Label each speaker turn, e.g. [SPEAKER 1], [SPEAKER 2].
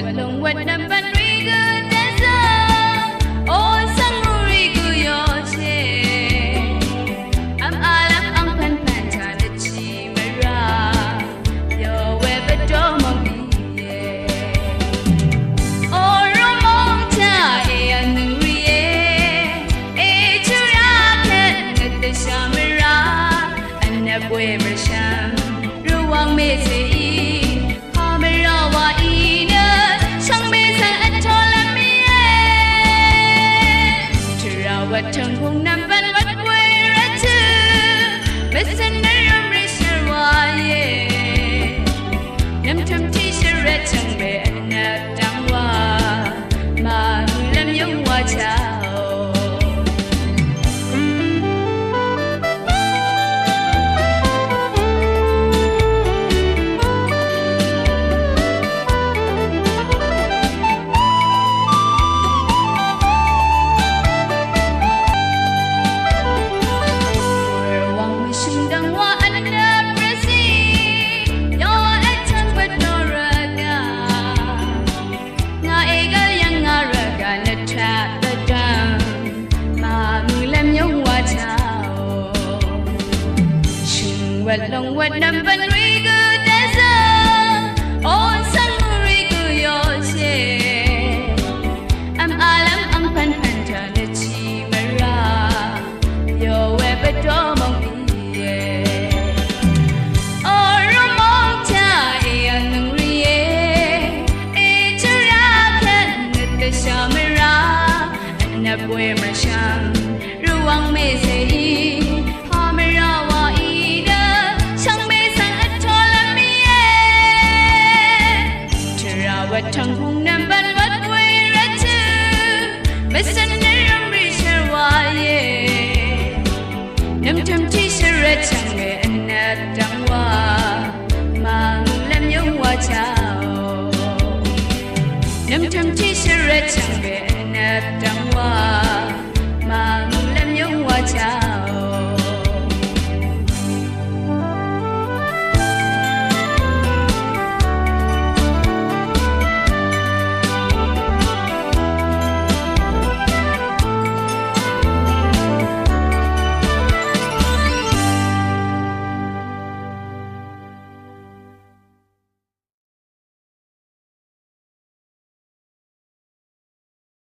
[SPEAKER 1] what long what number we good desa oh sanguri ku yo che am alam ang pan pan cha de chi mara yo we bedo mo bi ye oh romong cha e anuri ye e chura ke de sha mara anna bwe masham ruwang me se what tongue hung number what we're at listen to your pressure why nam tham t-shirt red chang be na dang wa ma lam yong wa cha what long what number we good desa oh sanguri ku yo che am alam ang pan pan cha de chi mara yo we bedo mo ye oh romong cha e anuri ye e chura kan de sha mara na bwe ma sham ruwang me se what tongue hung number what we're at listen to your pressure why nam tham t-shirt red chang be na dang wa ma